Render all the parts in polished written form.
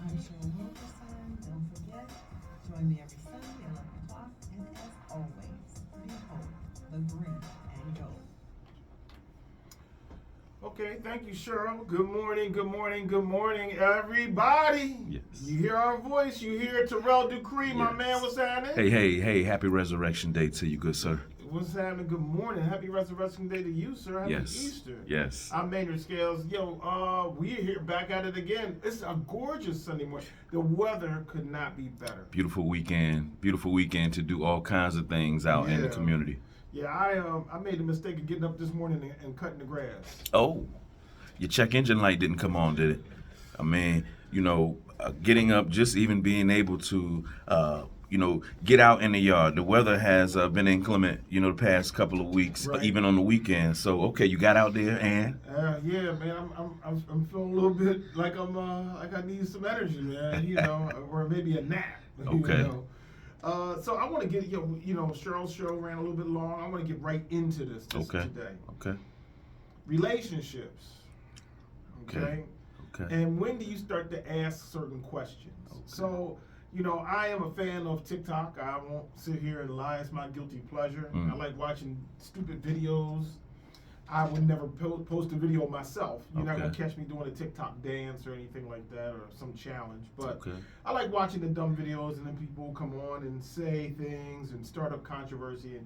I'm Cheryl Wilkerson. Don't forget, join me every Sunday at 11 o'clock. And as always, behold the green and gold. Okay, thank you, Cheryl. Good morning, good morning, good morning, everybody. Yes. You hear our voice, you hear Terrell Ducree, my Yes. man. What's happening? Hey, happy Resurrection Day to you, good sir. What's happening? Good morning. Happy Resurrection Day to you, sir. Happy Yes. Easter. Yes. I'm Maynard Scales. We're here back at it again. It's a gorgeous Sunday morning. The weather could not be better. Beautiful weekend to do all kinds of things out in the Yeah. community. Yeah, I made the mistake of getting up this morning and cutting the grass. Oh, your check engine light didn't come on, did it? I mean, getting up, just even being able to, get out in the yard. The weather has been inclement, the past couple of weeks, Right. even on the weekend. So, okay, you got out there and Yeah, man, I'm feeling a little bit like like I need some energy, man. Or maybe a nap. Okay. So I want to get Cheryl's show ran a little bit long. I want to get right into this okay, today. okay, Relationships. Okay. okay. And when do you start to ask certain questions? Okay. So, I am a fan of TikTok. I won't sit here and lie. It's my guilty pleasure. Mm. I like watching stupid videos. I would never post a video myself. You're not going to catch me doing a TikTok dance or anything like that or some challenge. But Okay. I like watching the dumb videos and then people come on and say things and start up controversy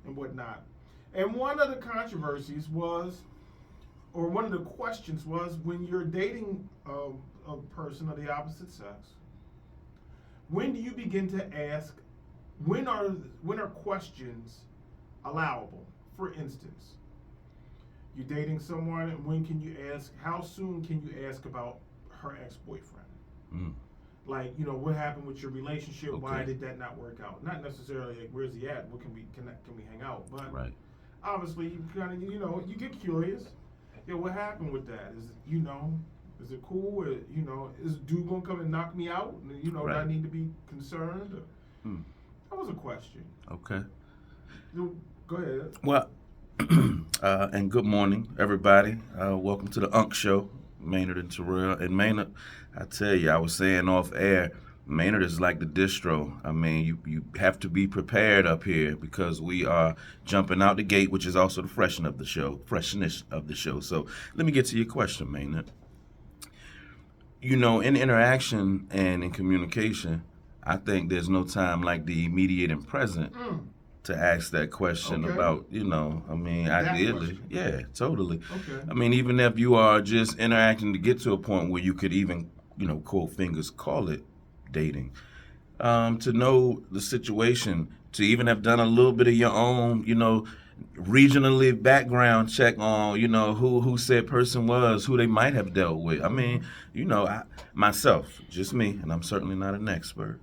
and whatnot. And one of the controversies was, or one of the questions was, when you're dating a person of the opposite sex, when do you begin to ask, when are questions allowable? For instance, you're dating someone, and when can you ask, how soon can you ask about her ex-boyfriend? Mm. Like, what happened with your relationship? Okay. Why did that not work out? Not necessarily like, where's he at? What can we hang out? But Right. obviously, you kind of, you get curious. What happened with that? Is it cool? Or, is dude gonna come and knock me out? And, do I Right. need to be concerned? Hmm. That was a question. Okay. Go ahead. Well, and good morning, everybody. Welcome to the Unk Show, Maynard and Terrell. And Maynard, I tell you, I was saying off air, Maynard is like the distro. I mean, you have to be prepared up here because we are jumping out the gate, which is also the freshness of the show. So let me get to your question, Maynard. In interaction and in communication, I think there's no time like the immediate and present to ask that question Okay. about, That ideally. question. Yeah, totally. Okay. I mean, even if you are just interacting to get to a point where you could even, quote fingers, call it dating, to know the situation, to even have done a little bit of your own, regionally background check on, who said person was, who they might have dealt with. I mean, myself, just me, and I'm certainly not an expert.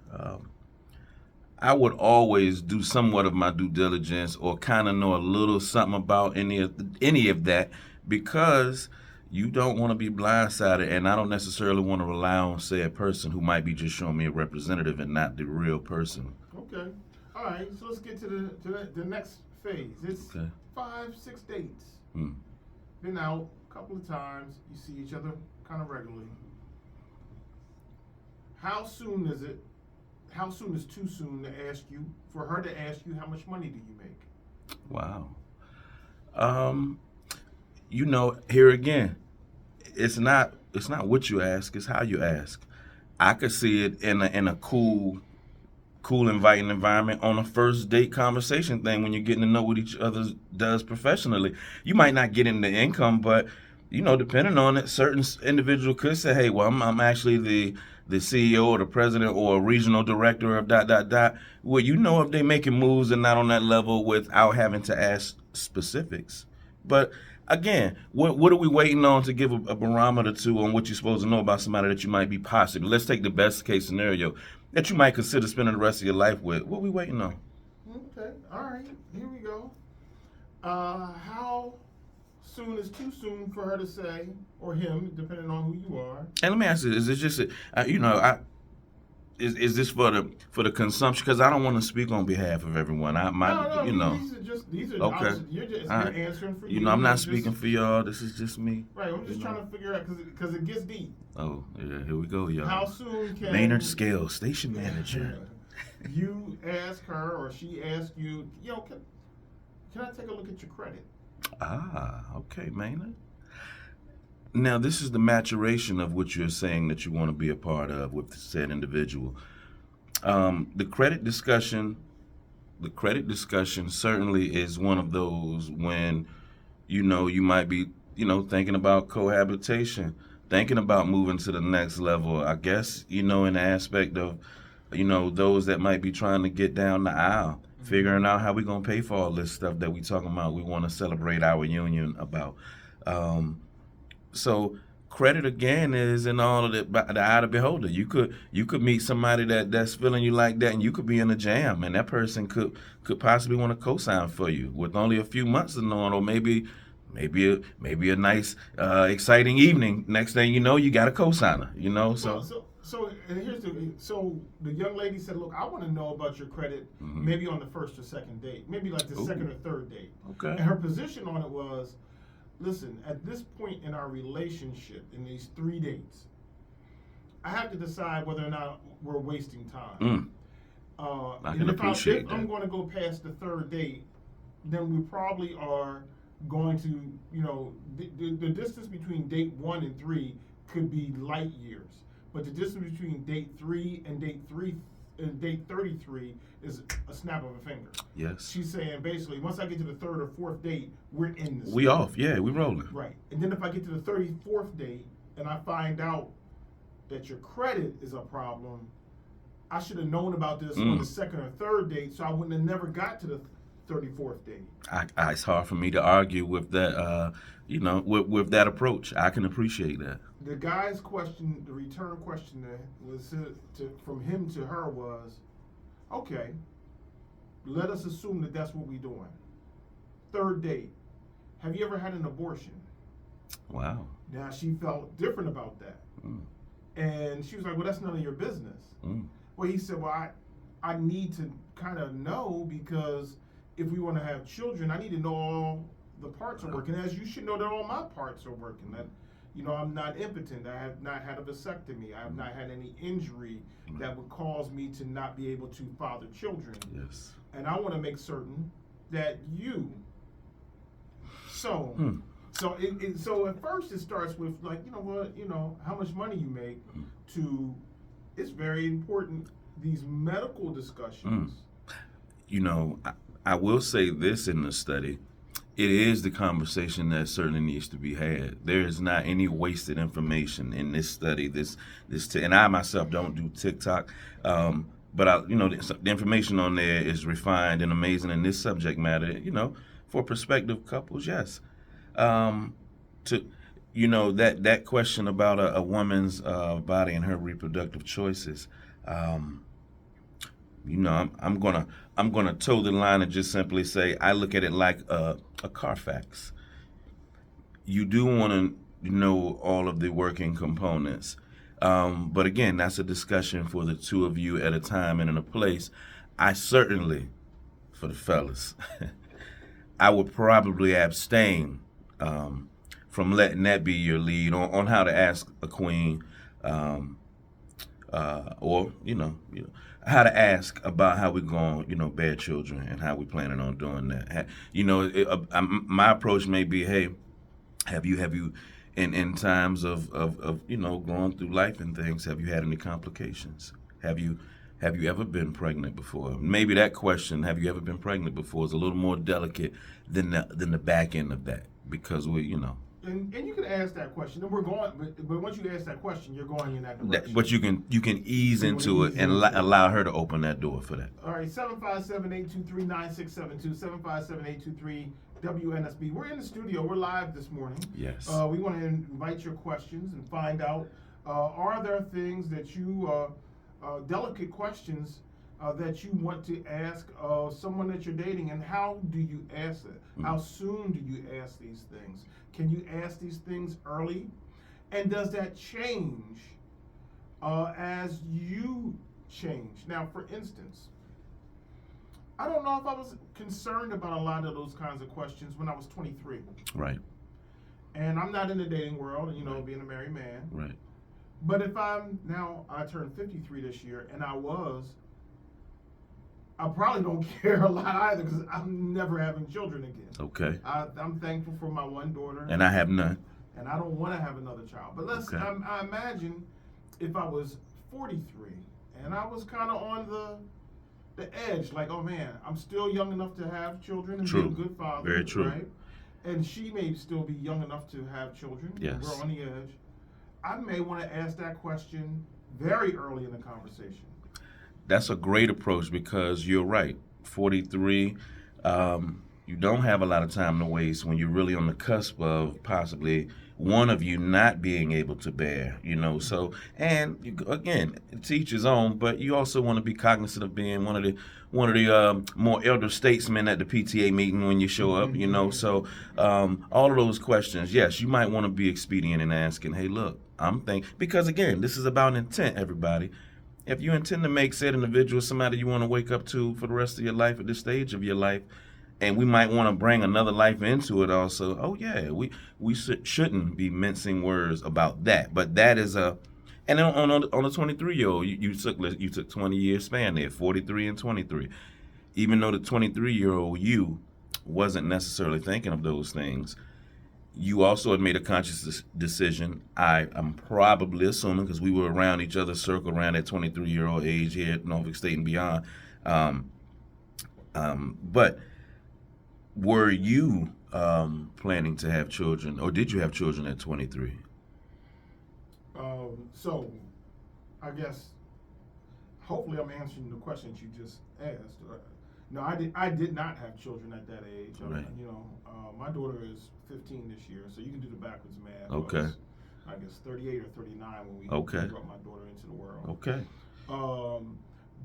I would always do somewhat of my due diligence or kind of know a little something about any of that, because you don't want to be blindsided, and I don't necessarily want to rely on, say, a person who might be just showing me a representative and not the real person. Okay. All right. So let's get to the next phase. It's Okay. 5-6 dates. Hmm. Been out a couple of times. You see each other kind of regularly. How soon is it? How soon is too soon to ask you, for her to ask you, how much money do you make? Wow. Here again, it's not what you ask, it's how you ask. I could see it in a cool, inviting environment on a first date conversation thing when you're getting to know what each other does professionally. You might not get into income, but depending on it, certain individual could say, "Hey, well, I'm actually the CEO or the president or a regional director of dot dot dot." Well, if they're making moves and not on that level without having to ask specifics. But again, what are we waiting on to give a barometer to on what you're supposed to know about somebody that you might be possibly? Let's take the best case scenario that you might consider spending the rest of your life with. What are we waiting on? Okay. All right. Here we go. How soon is too soon for her to say, or him, depending on who you are? And let me ask you: is it just is this for the consumption? Because I don't want to speak on behalf of everyone. No, You know. These are Okay. you're All right. answering for you. You know, I'm not It's just- speaking for y'all. This is just me. Right, I'm just You trying know. to figure out because it gets deep. Oh, yeah, here we go, y'all. How soon can Maynard Scales, station manager. you ask her or she ask you, can I take a look at your credit? Ah, okay, Maynard. Now, this is the maturation of what you're saying that you want to be a part of with said individual. The credit discussion certainly is one of those when, you know, you might be, you know, thinking about cohabitation, thinking about moving to the next level. I guess, you know, in the aspect of, you know, those that might be trying to get down the aisle, figuring out how we're going to pay for all this stuff that we talking about. We want to celebrate our union about. So credit again is in all of the eye of the beholder. You could meet somebody that's feeling you like that, and you could be in a jam, and that person could possibly want to co-sign for you with only a few months of knowing, or maybe a nice exciting evening. Next thing you know, you got a co-signer. You know, So and here's the young lady said, look, I want to know about your credit, maybe on the first or second date, maybe like the second or third date. Okay. And her position on it was, listen, at this point in our relationship, in these 3 dates, I have to decide whether or not we're wasting time. I can appreciate if that. I'm going to go past the third date, then we probably are going to, you know, the distance between date 1 and 3 could be light years, but the distance between date 3 and date 33 is a snap of a finger. Yes. She's saying basically, once I get to the third or fourth date, we're in this. We off. Yeah, we rolling. Right. And then if I get to the 34th date and I find out that your credit is a problem, I should have known about this on the second or third date, so I wouldn't have never got to the 34th date. It's hard for me to argue with that, you know, with that approach. I can appreciate that. The guy's question, the return question from him to her was, okay, let us assume that that's what we're doing. Third date, have you ever had an abortion? Wow. Now she felt different about that. And she was like, well, that's none of your business. Well, he said, well, I need to kind of know, because if we want to have children, I need to know all the parts are working, as you should know that all my parts are working. That, you know, I'm not impotent. I have not had a vasectomy. I have not had any injury that would cause me to not be able to father children. Yes. And I want to make certain that you. So at first it starts with, like, you know what, you know, how much money you make, to, it's very important, these medical discussions. You know, I will say this in the study. It is the conversation that certainly needs to be had. There is not any wasted information in this study. And I myself don't do TikTok, but you know, the information on there is refined and amazing in this subject matter. You know, for prospective couples, yes. To, you know, that question about a woman's body and her reproductive choices. You know, I'm gonna toe the line and just simply say I look at it like a Carfax. You do want to know all of the working components, but again, that's a discussion for the two of you at a time and in a place. I certainly, for the fellas, I would probably abstain from letting that be your lead on how to ask a queen, or you know, how to ask about how we're going, you know, bear children and how we're planning on doing that. You know, my approach may be, hey, have you, in times of you know, going through life and things, have you had any complications? Have you ever been pregnant before? Maybe that question, have you ever been pregnant before, is a little more delicate than the back end of that, because we, you know. And you can ask that question, and we're going. But once you ask that question, you're going in that direction. But you can ease into it and allow her to open that door for that. All right, 757-823-9672, 757-823-WNSB. We're in the studio. We're live this morning. Yes. We want to invite your questions and find out, are there things that you, delicate questions that you want to ask someone that you're dating, and how do you ask it? How soon do you ask these things? Can you ask these things early? And does that change as you change. Now, for instance, I don't know if I was concerned about a lot of those kinds of questions when I was 23. Right. And I'm not in the dating world, you know, being a married man. Right. But if I turned 53 this year, and I probably don't care a lot either, because I'm never having children again. Okay. I'm thankful for my one daughter. And I have none. And I don't want to have another child. But I imagine if I was 43 and I was kind of on the edge, like, oh man, I'm still young enough to have children and True. be a good father. Very true. Right? And she may still be young enough to have children. Yes. We're on the edge. I may want to ask that question very early in the conversation. That's a great approach, because you're right. 43, you don't have a lot of time to waste when you're really on the cusp of possibly one of you not being able to bear, you know. So, and again, to each his own, but you also want to be cognizant of being one of the more elder statesmen at the PTA meeting when you show up, you know. So, all of those questions, yes, you might want to be expedient in asking, hey, look, because again, this is about intent, everybody. If you intend to make said individual somebody you want to wake up to for the rest of your life at this stage of your life, and we might want to bring another life into it also, oh yeah, we shouldn't be mincing words about that. But that is and then on a 23-year-old, you took 20 years span there, 43 and 23. Even though the 23-year-old you wasn't necessarily thinking of those things, you also had made a conscious decision. I'm probably assuming, because we were around each other's circle around that 23-year-old age here at Norfolk State and beyond. But were you planning to have children, or did you have children at 23? So, I guess, hopefully I'm answering the question that you just asked. No, I did not have children at that age. Right. You know, my daughter is 15 this year, so you can do the backwards math. Okay. I guess 38 or 39 when we Okay. brought my daughter into the world. Okay.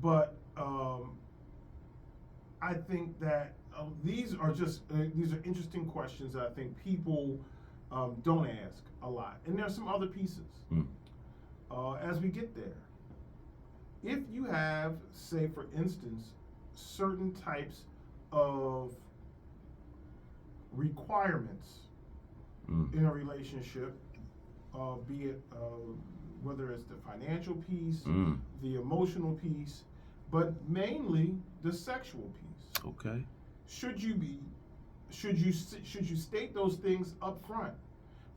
But I think that these are interesting questions that I think people don't ask a lot. And there's some other pieces. As we get there, if you have, say for instance, certain types of requirements in a relationship, be it whether it's the financial piece, the emotional piece, but mainly the sexual piece. Okay. Should you state those things up front?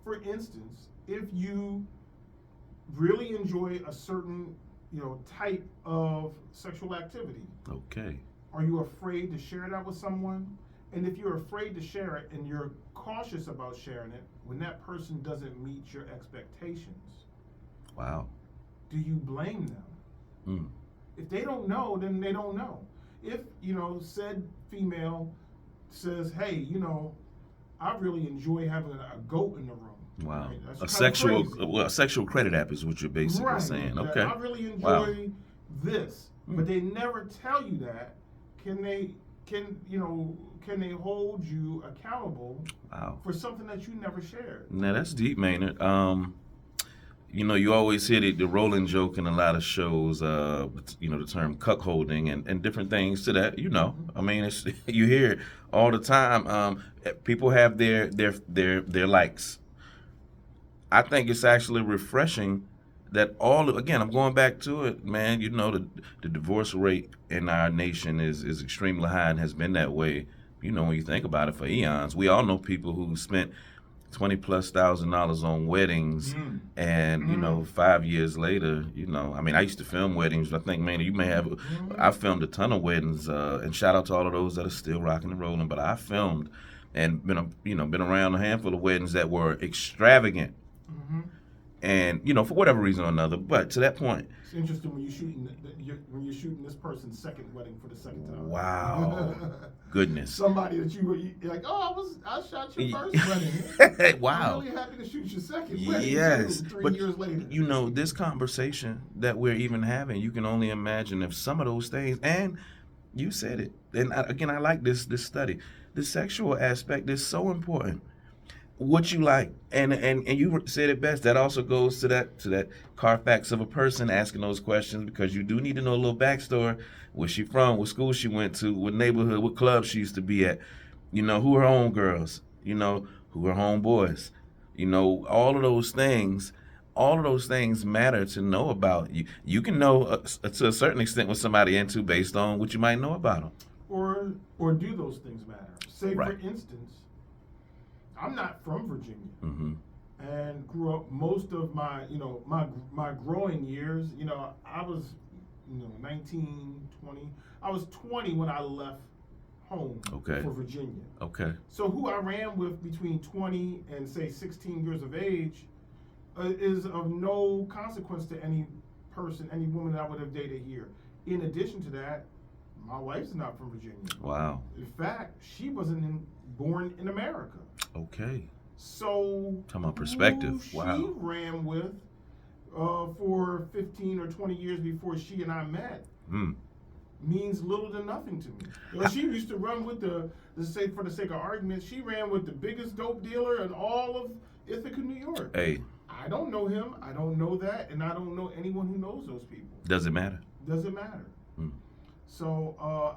For instance, if you really enjoy a certain, type of sexual activity, Okay. are you afraid to share that with someone? And if you're afraid to share it and you're cautious about sharing it, when that person doesn't meet your expectations, Wow. do you blame them? If they don't know, then they don't know. If, said female says, hey, I really enjoy having a goat in the room. Wow. Right? That's A kinda crazy. a sexual credit app is what you're basically Right. saying. That Okay. I really enjoy Wow. this, but they never tell you that. Can they hold you accountable Wow. for something that you never shared? Now that's deep, Maynard. You always hear the rolling joke in a lot of shows, the term cuckolding and different things to that, I mean, it's, you hear it all the time. People have their likes. I think it's actually refreshing that again, I'm going back to it, man, the divorce rate in our nation is extremely high and has been that way, when you think about it, for eons. We all know people who spent $20,000+ on weddings, and 5 years later, I used to film weddings. I think, man, you may have. I filmed a ton of weddings, and shout out to all of those that are still rocking and rolling. But I filmed and been around a handful of weddings that were extravagant, and for whatever reason or another. But to that point, it's interesting when you're shooting this person's second wedding for the second time. Wow, goodness. Somebody that you're like, I shot your first wedding. Wow. I'm really happy to shoot your second wedding. Yes, too, but 3 years later. This conversation that we're even having, you can only imagine if some of those things, and you said it, and again, I like this study. The sexual aspect is so important. what you like, and you said it best. That also goes to that Carfax of a person asking those questions, because you do need to know a little backstory. Where she from? What school she went to? What neighborhood? What club she used to be at? You know, who her homegirls? You know, who her homeboys? You know, all of those things. All of those things matter to know about. You can know to a certain extent what somebody into based on what you might know about them. Or do those things matter? Say, Right. for instance, I'm not from Virginia. Mm-hmm. And grew up most of my, my growing years, I was, 19, 20. I was 20 when I left home Okay. for Virginia. Okay. So who I ran with between 20 and say 16 years of age is of no consequence to any person, any woman that I would have dated here. In addition to that, my wife's not from Virginia. Wow. In fact, she wasn't born in America. Okay. So, Talking about perspective. who Wow. she ran with for 15 or 20 years before she and I met Mm. means little to nothing to me. She used to run with for the sake of argument, she ran with the biggest dope dealer in all of Ithaca, New York. Hey, I don't know him, I don't know that, and I don't know anyone who knows those people. does it matter? Doesn't matter. Mm. So, I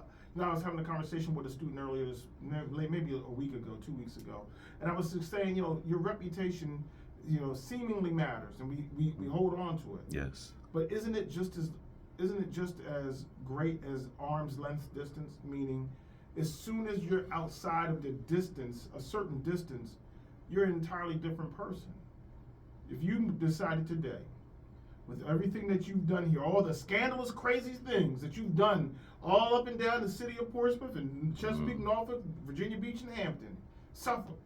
was having a conversation with a student earlier, maybe a week ago, 2 weeks ago, and I was just saying, your reputation, seemingly matters, and we hold on to it. Yes. But isn't it just as great as arm's length distance? Meaning, as soon as you're outside of the distance, a certain distance, you're an entirely different person. If you decided today, with everything that you've done here, all the scandalous, crazy things that you've done all up and down the city of Portsmouth and Chesapeake, Norfolk, Virginia Beach, and Hampton, Suffolk,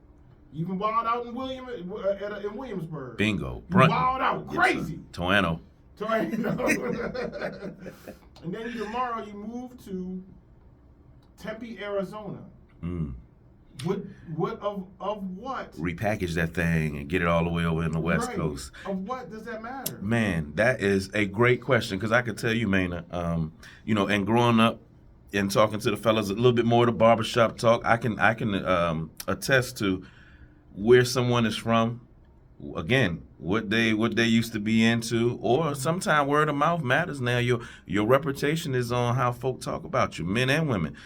you even wild out in Williamsburg. Bingo. You Brunt. wild out, crazy. Toano. And then tomorrow you move to Tempe, Arizona. Mm. What of what? Repackage that thing and get it all the way over in the West Right. Coast. Of what does that matter? Man, that is a great question, because I could tell you, Maynard, and growing up and talking to the fellas a little bit more of the barbershop talk, I can attest to where someone is from. Again, what they used to be into, or sometimes word of mouth matters now. Your reputation is on how folk talk about you, men and women.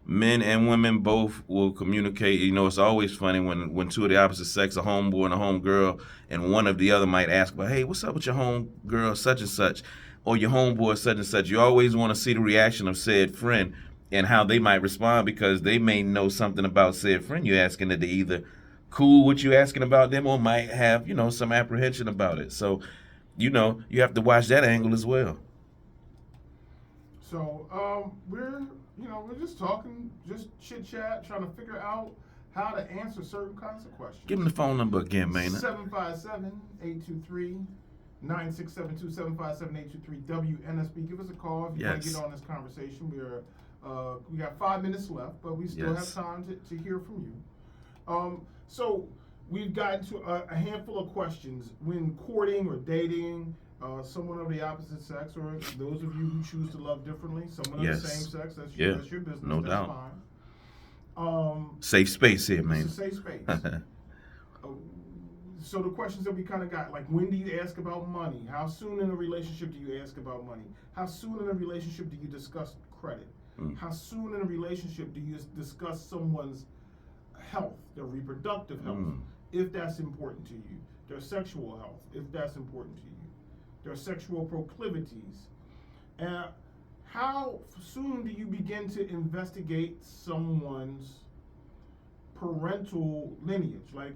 Men and women both will communicate. It's always funny when two of the opposite sex, a homeboy and a homegirl, and one of the other might ask, "But hey, what's up with your homegirl such and such, or your homeboy such and such?" You always want to see the reaction of said friend and how they might respond, because they may know something about said friend you're asking, that they either cool with you asking about them or might have some apprehension about it. So you have to watch that angle as well. So we're just talking, just chit chat, trying to figure out how to answer certain kinds of questions. Give them the phone number again, Maynard. 757-823-9672, 757-823-WNSB. Give us a call if you want to Yes. get on this conversation. We got 5 minutes left, but we still Yes. have time to hear from you. So we've gotten to a handful of questions when courting or dating someone of the opposite sex, or those of you who choose to love differently, someone of Yes. the same sex. That's Yeah, your business. no that's doubt. fine. Safe space here, It's a Maynard. safe space. So the questions that we kind of got, like, when do you ask about money? How soon in a relationship do you ask about money? How soon in a relationship do you discuss credit? How soon in a relationship do you discuss someone's health, their reproductive health, if that's important to you, their sexual health, if that's important to you, their sexual proclivities? How soon do you begin to investigate someone's parental lineage? Like,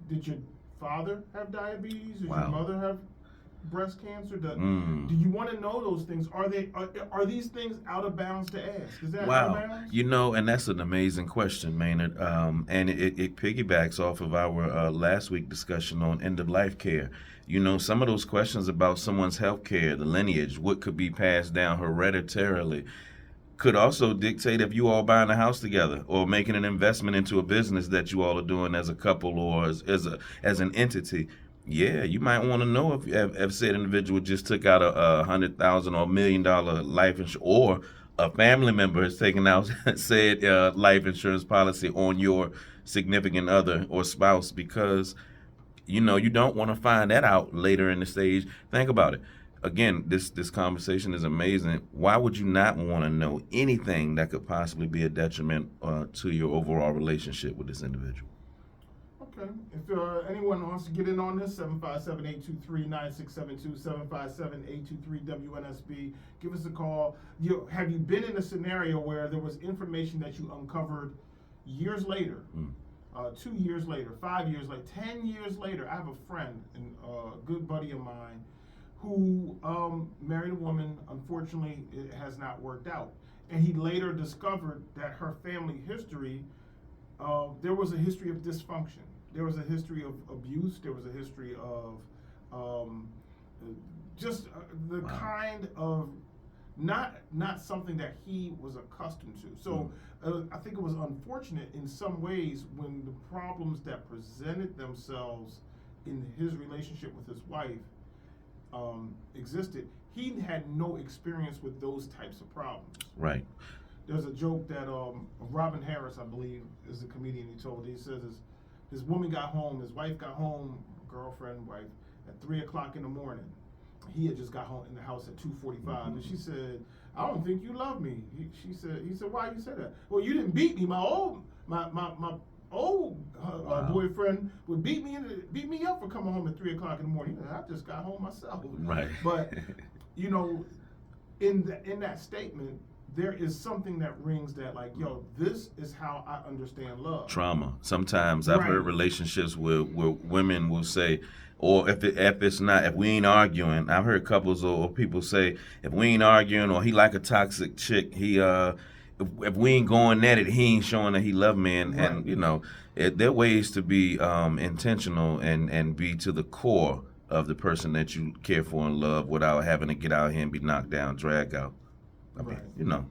did your father have diabetes? Did Wow. your mother have breast cancer? Do Mm. you want to know those things? Are these things out of bounds to ask? Is that out Wow. of bounds? And that's an amazing question, Maynard. And it piggybacks off of our last week discussion on end of life care. Some of those questions about someone's health care, the lineage, what could be passed down hereditarily, could also dictate if you all buying a house together or making an investment into a business that you all are doing as a couple or as an entity. Yeah, you might want to know if said individual just took out a $100,000 or $1 million life insurance, or a family member has taken out said life insurance policy on your significant other or spouse, because you know you don't want to find that out later in the stage. Think about it. Again, this conversation is amazing. Why would you not want to know anything that could possibly be a detriment to your overall relationship with this individual? Okay. If anyone wants to get in on this, 757-823-9672, 757-823-WNSB. Give us a call. Have you been in a scenario where there was information that you uncovered years later, 2 years later, 5 years later, 10 years later? I have a friend and a good buddy of mine who married a woman. Unfortunately, it has not worked out. And he later discovered that her family history, there was a history of dysfunction. There was a history of abuse. There was a history of just the kind of not something that he was accustomed to. So I think it was unfortunate in some ways when the problems that presented themselves in his relationship with his wife existed. He had no experience with those types of problems. Right. There's a joke that Robin Harris, I believe, is the comedian. He told. He says his woman got home, his wife got home, girlfriend, wife, at 3 o'clock in the morning. He had just got home in the house at 2:45, and she said, "I don't think you love me." He said, "Why you say that?" "Well, you didn't beat me. My old boyfriend would beat me up for coming home at 3 o'clock in the morning. I just got home myself." Right. But you know, in that statement, there is something that rings that like, yo, this is how I understand love. Trauma. Sometimes I've heard relationships where women will say, or if we ain't arguing, I've heard couples or people say, if we ain't arguing, or he like a toxic chick, if we ain't going at it, he ain't showing that he love me. And you know, there are ways to be intentional and be to the core of the person that you care for and love without having to get out here and be knocked down, dragged out. I mean, you know,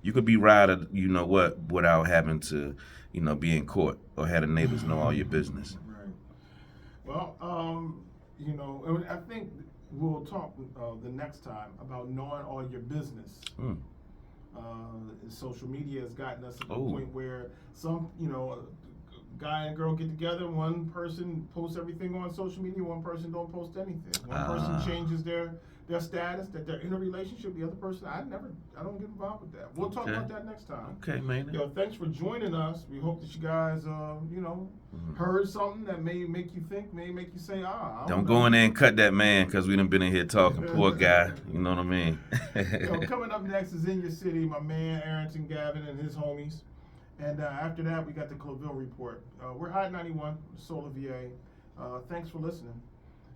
you could be right, you know what, without having to, you know, be in court or have the neighbors know all your business. Right. Well, you know, I think we'll talk the next time about knowing all your business. Social media has gotten us to the point where some, you know, guy and girl get together, one person posts everything on social media, one person don't post anything. One person changes their status, that they're in a relationship, the other person, I don't get involved with that. We'll talk about that next time. Okay, man. Yo, thanks for joining us. We hope that you guys, you know, heard something that may make you think, may make you say, don't go in there and cut that man, because we done been in here talking. Poor guy. You know what I mean? Yo, coming up next is In Your City, my man Arrington Gavin and his homies. And after that, we got the Claville Report. We're Hot 91, Solar VA. Thanks for listening.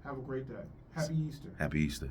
Have a great day. Happy Easter. Happy Easter.